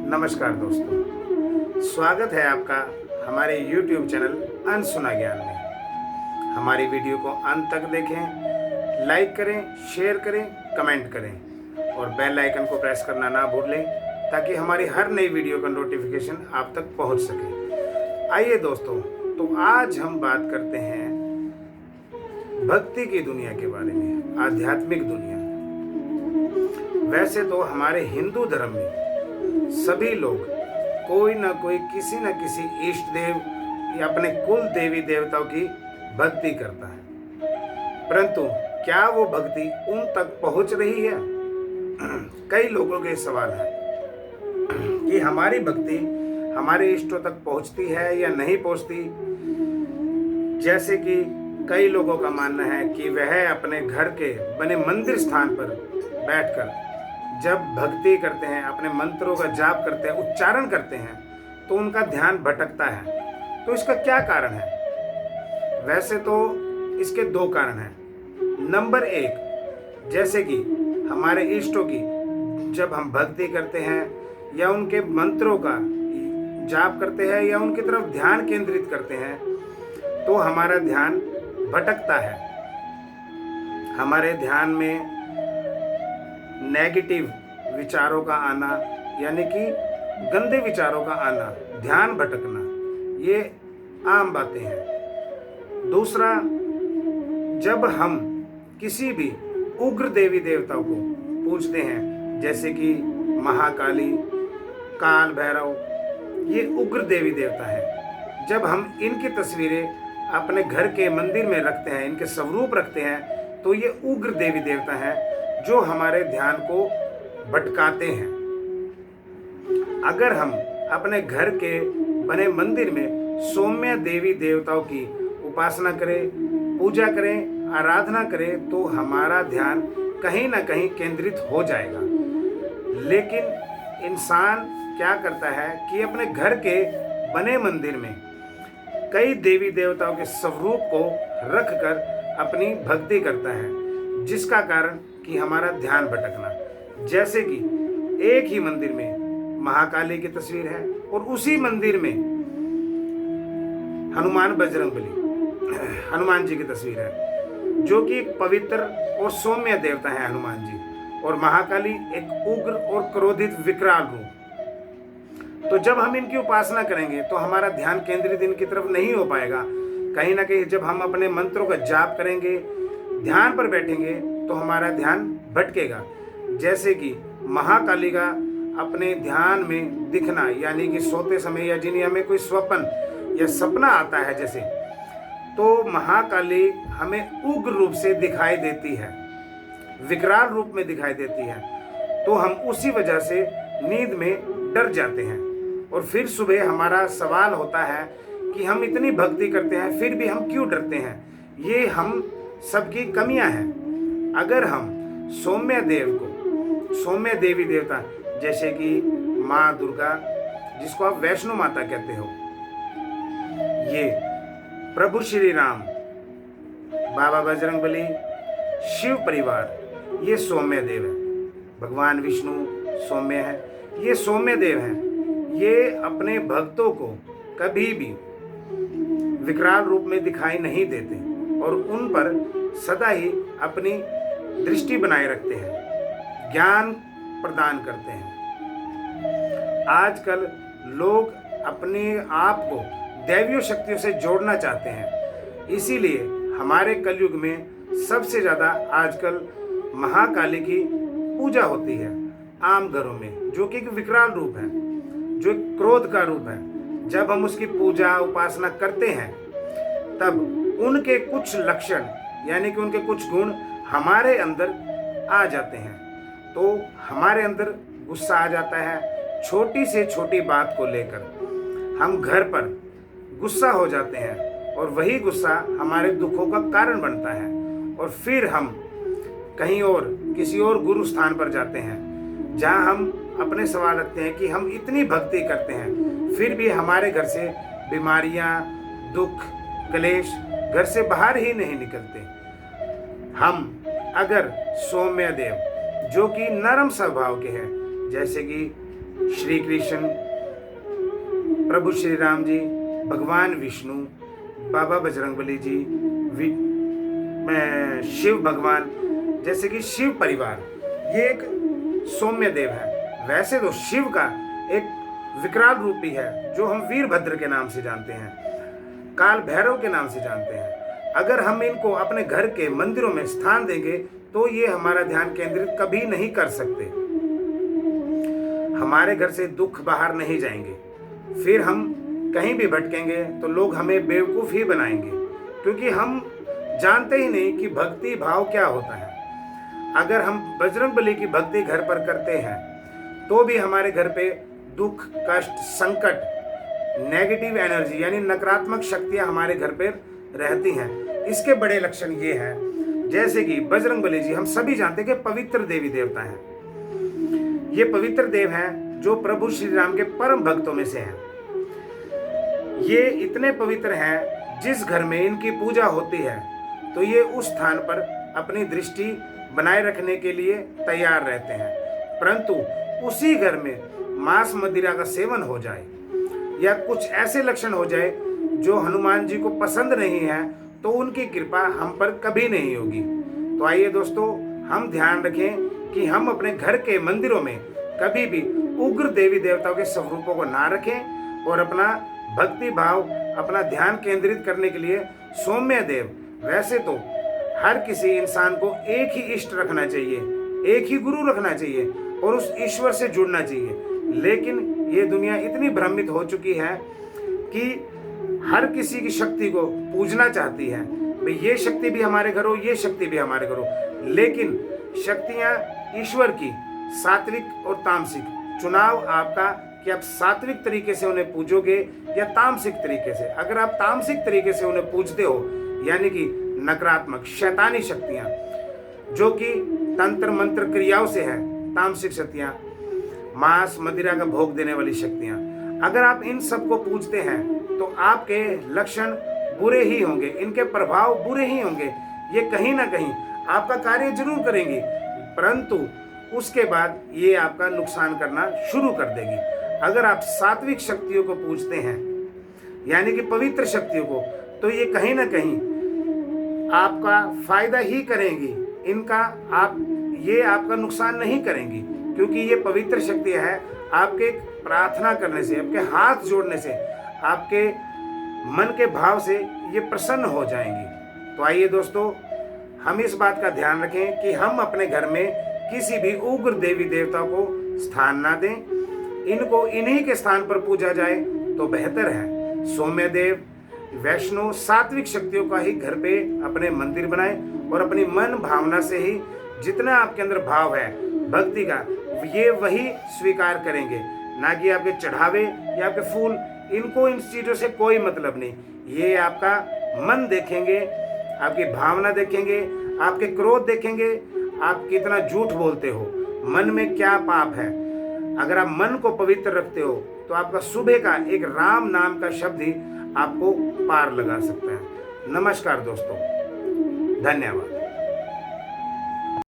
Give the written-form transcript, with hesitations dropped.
नमस्कार दोस्तों, स्वागत है आपका हमारे YouTube चैनल अनसुना ज्ञान में। हमारी वीडियो को अंत तक देखें, लाइक करें, शेयर करें, कमेंट करें और बेल आइकन को प्रेस करना ना भूलें ताकि हमारी हर नई वीडियो का नोटिफिकेशन आप तक पहुंच सके। आइए दोस्तों, तो आज हम बात करते हैं भक्ति की दुनिया के बारे में, आध्यात्मिक दुनिया। वैसे तो हमारे हिंदू धर्म में सभी लोग कोई ना कोई किसी न किसी इष्ट देव या अपने कुल देवी देवताओं की भक्ति करता है, परंतु क्या वो भक्ति उन तक पहुंच रही है? कई लोगों के सवाल है कि हमारी भक्ति हमारे इष्टों तक पहुंचती है या नहीं पहुंचती। जैसे कि कई लोगों का मानना है कि वह अपने घर के बने मंदिर स्थान पर बैठकर जब भक्ति करते हैं, अपने मंत्रों का जाप करते हैं, उच्चारण करते हैं, तो उनका ध्यान भटकता है। तो इसका क्या कारण है? वैसे तो इसके दो कारण हैं। नंबर एक, जैसे कि हमारे इष्टों की जब हम भक्ति करते हैं या उनके मंत्रों का जाप करते हैं या उनकी तरफ ध्यान केंद्रित करते हैं, तो हमारा ध्यान भटकता है। हमारे ध्यान में नेगेटिव विचारों का आना, यानी कि गंदे विचारों का आना, ध्यान भटकना, ये आम बातें हैं। दूसरा, जब हम किसी भी उग्र देवी देवताओं को पूजते हैं, जैसे कि महाकाली, काल भैरव, ये उग्र देवी देवता है। जब हम इनकी तस्वीरें अपने घर के मंदिर में रखते हैं, इनके स्वरूप रखते हैं, तो ये उग्र देवी देवता है जो हमारे ध्यान को भटकाते हैं। अगर हम अपने घर के बने मंदिर में सौम्य देवी देवताओं की उपासना करें, पूजा करें, आराधना करें, तो हमारा ध्यान कहीं ना कहीं केंद्रित हो जाएगा। लेकिन इंसान क्या करता है कि अपने घर के बने मंदिर में कई देवी देवताओं के स्वरूप को रखकर अपनी भक्ति करता है, जिसका कारण कि हमारा ध्यान भटकना। जैसे कि एक ही मंदिर में महाकाली की तस्वीर है और उसी मंदिर में हनुमान जी की तस्वीर है, जो कि एक पवित्र और सौम्य देवता है हनुमान जी, और महाकाली एक उग्र और क्रोधित विकराल रूप। तो जब हम इनकी उपासना करेंगे तो हमारा ध्यान केंद्रित इनकी तरफ नहीं हो पाएगा। कहीं ना कहीं जब हम अपने मंत्रों का जाप करेंगे, ध्यान पर बैठेंगे, तो हमारा ध्यान भटकेगा। जैसे कि महाकाली का अपने ध्यान में दिखना, यानी कि सोते समय या जिन हमें कोई स्वप्न या सपना आता है जैसे, तो महाकाली हमें उग्र रूप से दिखाई देती है, विकराल रूप में दिखाई देती है। तो हम उसी वजह से नींद में डर जाते हैं और फिर सुबह हमारा सवाल होता है कि हम इतनी भक्ति करते हैं फिर भी हम क्यों डरते हैं। ये हम सबकी कमियां हैं। अगर हम सौम्य देवी देवता, जैसे कि माँ दुर्गा, जिसको आप वैष्णो माता कहते हो, ये प्रभु श्री राम, बाबा बजरंगबली, शिव परिवार, ये सौम्य देव है। भगवान विष्णु सौम्य है, ये सौम्य देव हैं। ये अपने भक्तों को कभी भी विकराल रूप में दिखाई नहीं देते और उन पर सदा ही अपनी दृष्टि बनाए रखते हैं, ज्ञान प्रदान करते हैं। आजकल लोग अपने आप को दैवीय शक्तियों से जोड़ना चाहते हैं, इसीलिए हमारे कलयुग में सबसे ज़्यादा आजकल महाकाली की पूजा होती है आम घरों में, जो कि एक विकराल रूप है, जो एक क्रोध का रूप है। जब हम उसकी पूजा उपासना करते हैं, तब उनके कुछ लक्षण, यानी कि उनके कुछ गुण हमारे अंदर आ जाते हैं। तो हमारे अंदर गुस्सा आ जाता है, छोटी से छोटी बात को लेकर हम घर पर गुस्सा हो जाते हैं और वही गुस्सा हमारे दुखों का कारण बनता है। और फिर हम कहीं और किसी और गुरु स्थान पर जाते हैं, जहां हम अपने सवाल रखते हैं कि हम इतनी भक्ति करते हैं फिर भी हमारे घर से बीमारियां, दुख, क्लेश घर से बाहर ही नहीं निकलते। हम अगर सौम्य देव, जो कि नरम स्वभाव के हैं, जैसे कि श्री कृष्ण, प्रभु श्री राम जी, भगवान विष्णु, बाबा बजरंगबली जी, शिव भगवान, जैसे कि शिव परिवार, ये एक सौम्य देव है। वैसे तो शिव का एक विकराल रूप भी है जो हम वीरभद्र के नाम से जानते हैं, काल भैरव के नाम से जानते हैं। अगर हम इनको अपने घर के मंदिरों में स्थान देंगे तो ये हमारा ध्यान केंद्रित कभी नहीं कर सकते। हमारे घर से दुख बाहर नहीं जाएंगे। फिर हम कहीं भी भटकेंगे तो लोग हमें बेवकूफ़ ही बनाएंगे, क्योंकि हम जानते ही नहीं कि भक्ति भाव क्या होता है। अगर हम बजरंगबली की भक्ति घर पर करते हैं तो भी हमारे घर पे दुख, कष्ट, संकट, नेगेटिव एनर्जी यानी नकारात्मक शक्तियां हमारे घर पे रहती हैं। इसके बड़े लक्षण ये हैं, जैसे कि बजरंगबली जी हम सभी जानते हैं कि पवित्र देवी देवता हैं। ये पवित्र देव हैं जो प्रभु श्री राम के परम भक्तों में से हैं। ये इतने पवित्र हैं, जिस घर में इनकी पूजा होती है तो ये उस स्थान पर अपनी दृष्टि बनाए रखने के लिए तैयार रहते हैं। परंतु उसी घर में मांस मदिरा का सेवन हो जाए या कुछ ऐसे लक्षण हो जाए जो हनुमान जी को पसंद नहीं है, तो उनकी कृपा हम पर कभी नहीं होगी। तो आइए दोस्तों, हम ध्यान रखें कि हम अपने घर के मंदिरों में कभी भी उग्र देवी देवताओं के स्वरूपों को ना रखें और अपना भक्ति भाव, अपना ध्यान केंद्रित करने के लिए सौम्य देव, वैसे तो हर किसी इंसान को एक ही इष्ट रखना चाहिए, एक ही गुरु रखना चाहिए और उस ईश्वर से जुड़ना चाहिए। लेकिन ये दुनिया इतनी भ्रमित हो चुकी है कि हर किसी की शक्ति को पूजना चाहती है। भाई ये शक्ति भी हमारे घर हो, ये शक्ति भी हमारे घर हो। लेकिन शक्तियाँ ईश्वर की सात्विक और तामसिक, चुनाव आपका कि आप सात्विक तरीके से उन्हें पूजोगे या तामसिक तरीके से। अगर आप तामसिक तरीके से उन्हें पूजते हो, यानी कि नकारात्मक शैतानी शक्तियाँ जो कि तंत्र मंत्र क्रियाओं से है, तामसिक शक्तियाँ, मांस मदिरा का भोग देने वाली शक्तियाँ, अगर आप इन सब को पूजते हैं तो आपके लक्षण बुरे ही होंगे, इनके प्रभाव बुरे ही होंगे। ये कहीं ना कहीं आपका कार्य जरूर करेंगी, परंतु उसके बाद ये आपका नुकसान करना शुरू कर देगी। अगर आप सात्विक शक्तियों को पूजते हैं, यानी कि पवित्र शक्तियों को, तो ये कहीं ना कहीं आपका फायदा ही करेंगी। ये आपका नुकसान नहीं करेंगी, क्योंकि ये पवित्र शक्ति है आपके प्रार्थना करने से, आपके हाथ जोड़ने से, आपके मन के भाव से ये प्रसन्न हो जाएंगी। तो आइए दोस्तों, हम इस बात का ध्यान रखें कि हम अपने घर में किसी भी उग्र देवी देवताओं को स्थान ना दें। इनको इन्हीं के स्थान पर पूजा जाए तो बेहतर है। सौम्य देव, वैष्णव, सात्विक शक्तियों का ही घर पे अपने मंदिर बनाए और अपनी मन भावना से ही जितना आपके अंदर भाव है भक्ति का, ये वही स्वीकार करेंगे, ना कि आपके चढ़ावे या आपके फूल। इनको इन चीज़ों से कोई मतलब नहीं। ये आपका मन देखेंगे, आपकी भावना देखेंगे, आपके क्रोध देखेंगे, आप कितना झूठ बोलते हो, मन में क्या पाप है। अगर आप मन को पवित्र रखते हो तो आपका सुबह का एक राम नाम का शब्द ही आपको पार लगा सकता है। नमस्कार दोस्तों, धन्यवाद।